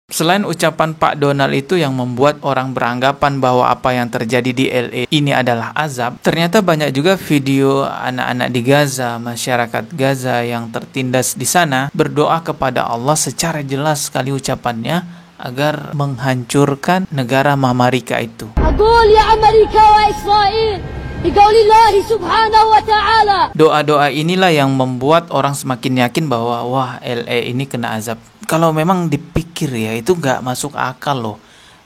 Selain ucapan Pak Donald itu yang membuat orang beranggapan bahwa apa yang terjadi di LA ini adalah azab, ternyata banyak juga video anak-anak di Gaza, masyarakat Gaza yang tertindas di sana berdoa kepada Allah secara jelas sekali ucapannya agar menghancurkan negara Amerika itu. Aqul ya Amerika wa Israel biqaulillahi subhanahu wa ta'ala. Doa-doa inilah yang membuat orang semakin yakin bahwa wah, LA ini kena azab. Kalau memang dipikir ya, itu nggak masuk akal loh.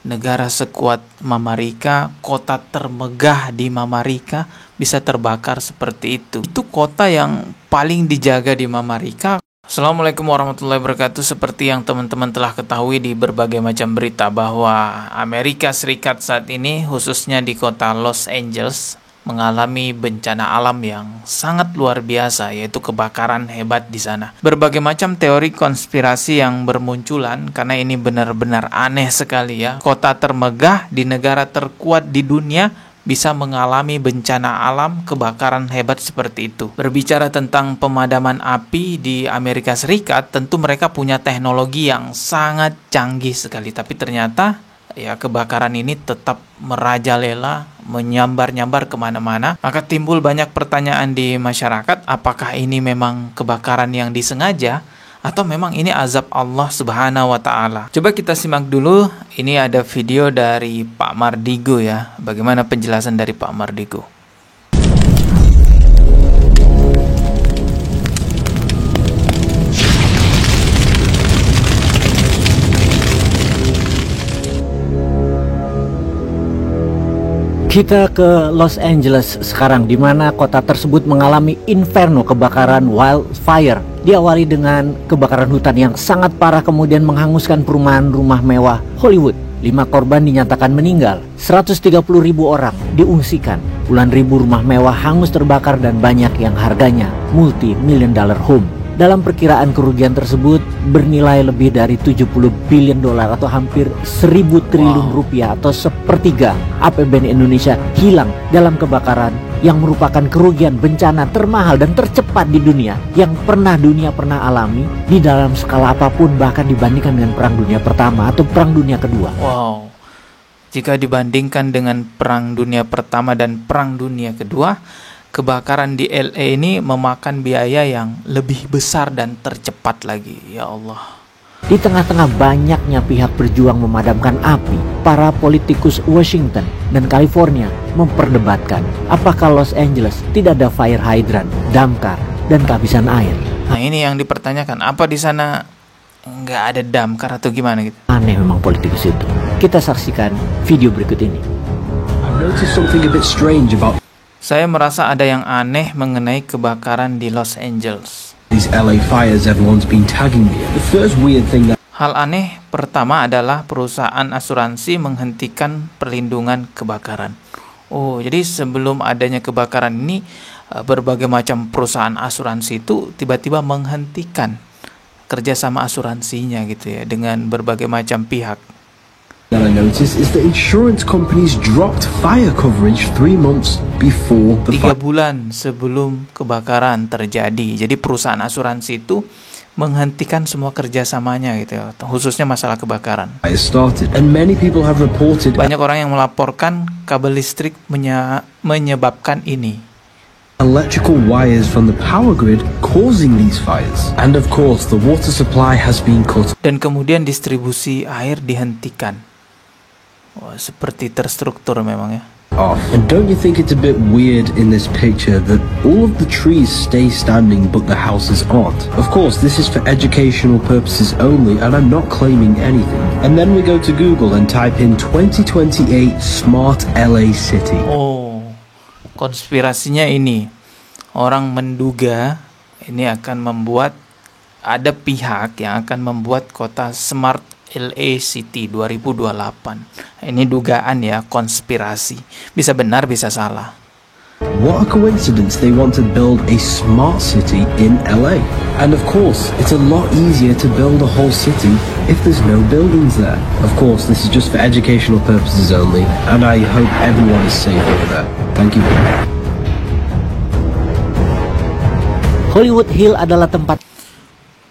Negara sekuat Amerika, kota termegah di Amerika bisa terbakar seperti itu. Itu kota yang paling dijaga di Amerika. Assalamualaikum warahmatullahi wabarakatuh. Seperti yang teman-teman telah ketahui di berbagai macam berita bahwa Amerika Serikat saat ini, khususnya di kota Los Angeles, mengalami bencana alam yang sangat luar biasa, yaitu kebakaran hebat di sana. Berbagai macam teori konspirasi yang bermunculan karena ini benar-benar aneh sekali ya. Kota termegah di negara terkuat di dunia bisa mengalami bencana alam kebakaran hebat seperti itu. Berbicara tentang pemadaman api di Amerika Serikat, tentu mereka punya teknologi yang sangat canggih sekali, tapi ternyata ya kebakaran ini tetap merajalela, menyambar-nyambar kemana-mana. Maka timbul banyak pertanyaan di masyarakat, apakah ini memang kebakaran yang disengaja atau memang ini azab Allah Subhanahu wa Ta'ala. Coba kita simak dulu, ini ada video dari Pak Mardigo ya. Bagaimana penjelasan dari Pak Mardigo? Kita ke Los Angeles sekarang, di mana kota tersebut mengalami inferno kebakaran wildfire. Diawali dengan kebakaran hutan yang sangat parah, kemudian menghanguskan perumahan rumah mewah Hollywood. 5 korban dinyatakan meninggal, 130.000 orang diungsikan, puluhan ribu rumah mewah hangus terbakar, dan banyak yang harganya multi-million dollar home. Dalam perkiraan kerugian tersebut bernilai lebih dari 70 billion dolar atau hampir 1.000 triliun rupiah atau sepertiga APBN Indonesia hilang dalam kebakaran yang merupakan kerugian bencana termahal dan tercepat di dunia yang dunia pernah alami di dalam skala apapun, bahkan dibandingkan dengan Perang Dunia Pertama atau Perang Dunia Kedua. Wow, jika dibandingkan dengan Perang Dunia Pertama dan Perang Dunia Kedua, kebakaran di LA ini memakan biaya yang lebih besar dan tercepat lagi. Ya Allah. Di tengah-tengah banyaknya pihak berjuang memadamkan api, para politikus Washington dan California memperdebatkan apakah Los Angeles tidak ada fire hydrant, damkar, dan kehabisan air. Nah, ini yang dipertanyakan, apa di sana nggak ada damkar atau gimana gitu? Aneh memang politikus itu. Kita saksikan video berikut ini. I've noticed something a bit strange about Saya merasa ada yang aneh mengenai kebakaran di Los Angeles. these LA fires everyone's been tagging me. The first weird thing that Hal aneh pertama adalah perusahaan asuransi menghentikan perlindungan kebakaran. Oh, jadi sebelum adanya kebakaran ini, berbagai macam perusahaan asuransi itu tiba-tiba menghentikan kerjasama asuransinya gitu ya dengan berbagai macam pihak. I noticed is that insurance companies dropped fire coverage 3 months before the 3 bulan sebelum kebakaran terjadi. Jadi perusahaan asuransi itu menghentikan semua kerjasamanya gitu ya, khususnya masalah kebakaran. fire started. And many people have reported Banyak orang yang melaporkan kabel listrik menyebabkan ini. electrical wires from the power grid causing these fires. And of course, the water supply has been cut Dan kemudian distribusi air dihentikan. Wah, seperti terstruktur memang ya. off. And don't you think it's a bit weird in this picture that all of the trees stay standing but the houses aren't? Of course, this is for educational purposes only, and I'm not claiming anything. And then we go to Google and type in 2028 Smart LA City. Oh, konspirasinya ini. Orang menduga ini akan membuat, ada pihak yang akan membuat kota Smart LA City 2028. Ini dugaan ya, konspirasi. Bisa benar, bisa salah. What a coincidence they want to build a smart city in LA. And of course, it's a lot easier to build a whole city if there's no buildings there. Of course, this is just for educational purposes only, and I hope everyone is safe over there. Thank you. Hollywood Hill adalah tempat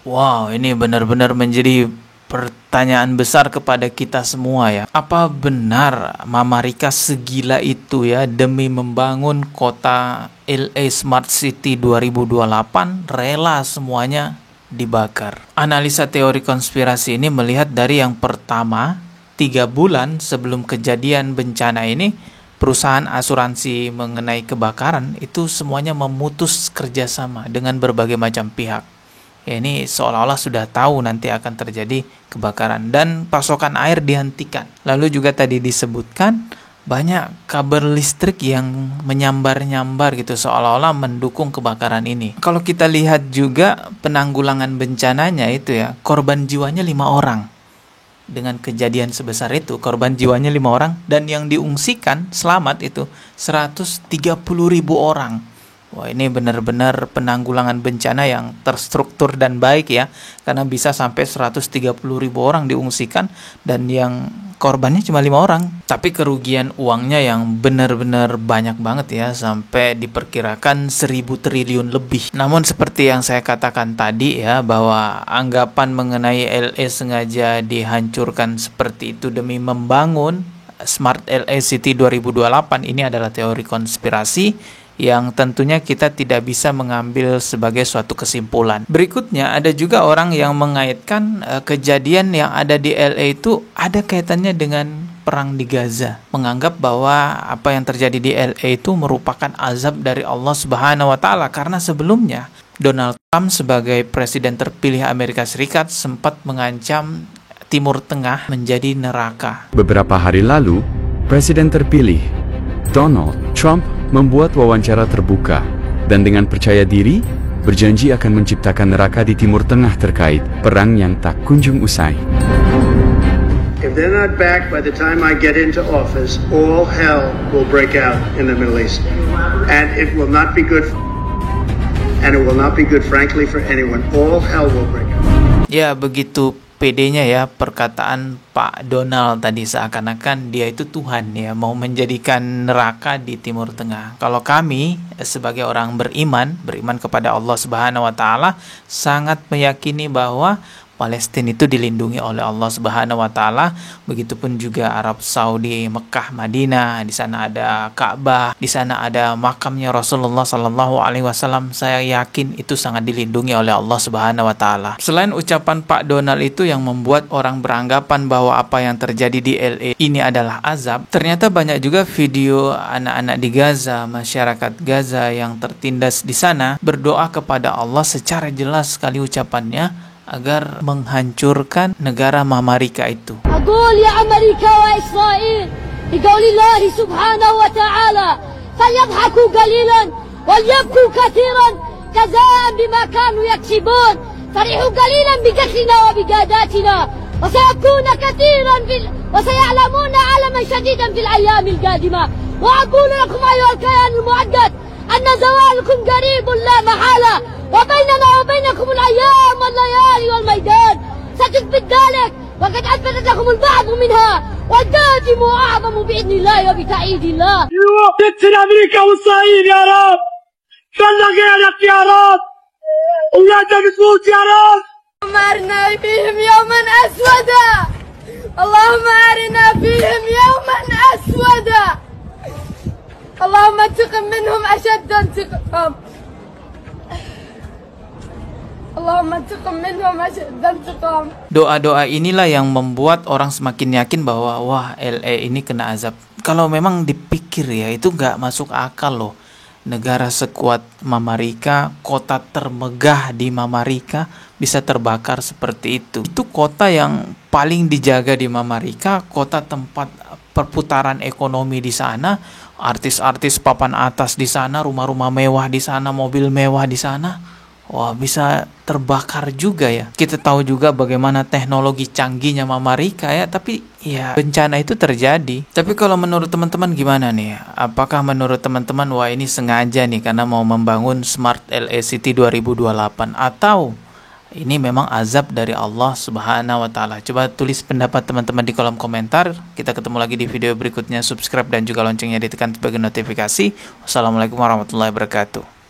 Wow, ini benar-benar menjadi pertanyaan besar kepada kita semua ya. Apa benar Mama Rika segila itu ya demi membangun kota LA Smart City 2028 rela semuanya dibakar? Analisa teori konspirasi ini melihat dari yang pertama, 3 bulan sebelum kejadian bencana ini, perusahaan asuransi mengenai kebakaran itu semuanya memutus kerjasama dengan berbagai macam pihak. Ya, ini seolah-olah sudah tahu nanti akan terjadi kebakaran dan pasokan air dihentikan. Lalu juga tadi disebutkan banyak kabel listrik yang menyambar-nyambar gitu seolah-olah mendukung kebakaran ini. Kalau kita lihat juga penanggulangan bencananya itu ya, korban jiwanya 5 orang. Dengan kejadian sebesar itu, korban jiwanya 5 orang dan yang diungsikan selamat itu 130.000 orang. Wah, ini benar-benar penanggulangan bencana yang terstruktur dan baik ya, karena bisa sampai 130.000 orang diungsikan dan yang korbannya cuma 5 orang. Tapi kerugian uangnya yang benar-benar banyak banget ya, sampai diperkirakan 1.000 triliun lebih. Namun seperti yang saya katakan tadi ya, bahwa anggapan mengenai LA sengaja dihancurkan seperti itu demi membangun Smart LA City 2028 ini adalah teori konspirasi yang tentunya kita tidak bisa mengambil sebagai suatu kesimpulan. Berikutnya ada juga orang yang mengaitkan kejadian yang ada di LA itu ada kaitannya dengan perang di Gaza, menganggap bahwa apa yang terjadi di LA itu merupakan azab dari Allah Subhanahu wa taala karena sebelumnya Donald Trump sebagai presiden terpilih Amerika Serikat sempat mengancam Timur Tengah menjadi neraka. Beberapa hari lalu, presiden terpilih Donald Trump membuat wawancara terbuka dan dengan percaya diri berjanji akan menciptakan neraka di Timur Tengah terkait perang yang tak kunjung usai. If they're not back by the time I get into office, all hell will break out in the Middle East. And it will not be good, and it will not be good, frankly, for anyone. All hell will break out. Ya, begitu pedenya ya perkataan Pak Donald tadi, seakan-akan dia itu Tuhan ya, mau menjadikan neraka di Timur Tengah. Kalau kami sebagai orang beriman kepada Allah Subhanahu wa taala sangat meyakini bahwa Palestina itu dilindungi oleh Allah Subhanahu wa taala. Begitupun juga Arab Saudi, Mekah, Madinah, di sana ada Ka'bah, di sana ada makamnya Rasulullah sallallahu alaihi wasallam. Saya yakin itu sangat dilindungi oleh Allah Subhanahu wa taala. Selain ucapan Pak Donald itu yang membuat orang beranggapan bahwa apa yang terjadi di LA ini adalah azab, ternyata banyak juga video anak-anak di Gaza, masyarakat Gaza yang tertindas di sana berdoa kepada Allah secara jelas sekali ucapannya agar menghancurkan negara Mama Rika itu. أقول يا أمريكا وإسرائيل بقول الله سبحانه وتعالى فليضحكوا قليلا وليبكوا كثيرا جزاء بما كانوا يكسبون فرحوا قليلا بقتلنا وبقاداتنا وسيعلمون علما شديدا في الأيام القادمة وأقول لكم أيها الكيان المؤقت أن زوالكم قريب لا محالة وبيننا وبينكم الأيام والليالي والميدان ستثبت ذلك وقد أثبتت لكم البعض منها والداجم أعظم بإذن الله وبتأييد الله. تقتل أمريكا وإسرائيل يا رب، خلى غيرك يا رب، أولادنا بتموت يا رب. اللهم أرنا فيهم يوما أسودا، اللهم أرنا فيهم يوما أسودا، اللهم انتقم منهم أشد انتقام، اللهم انتقم منهم أشد انتقام. Doa-doa inilah yang membuat orang semakin yakin bahwa wah, LA ini kena azab. Kalau memang dipikir ya, itu gak masuk akal loh. Negara sekuat Mama Rika, kota termegah di Mama Rika bisa terbakar seperti itu. Itu kota yang paling dijaga di Mama Rika, kota tempat perputaran ekonomi di sana, artis-artis papan atas di sana, rumah-rumah mewah di sana, mobil mewah di sana. Wah, bisa terbakar juga ya. Kita tahu juga bagaimana teknologi canggihnya Mama Rika ya, tapi ya bencana itu terjadi. Tapi kalau menurut teman-teman gimana nih? Apakah menurut teman-teman wah ini sengaja nih karena mau membangun Smart LA City 2028 atau ini memang azab dari Allah Subhanahu wa taala? Coba tulis pendapat teman-teman di kolom komentar. Kita ketemu lagi di video berikutnya. Subscribe dan juga loncengnya ditekan sebagai notifikasi. Wassalamualaikum warahmatullahi wabarakatuh.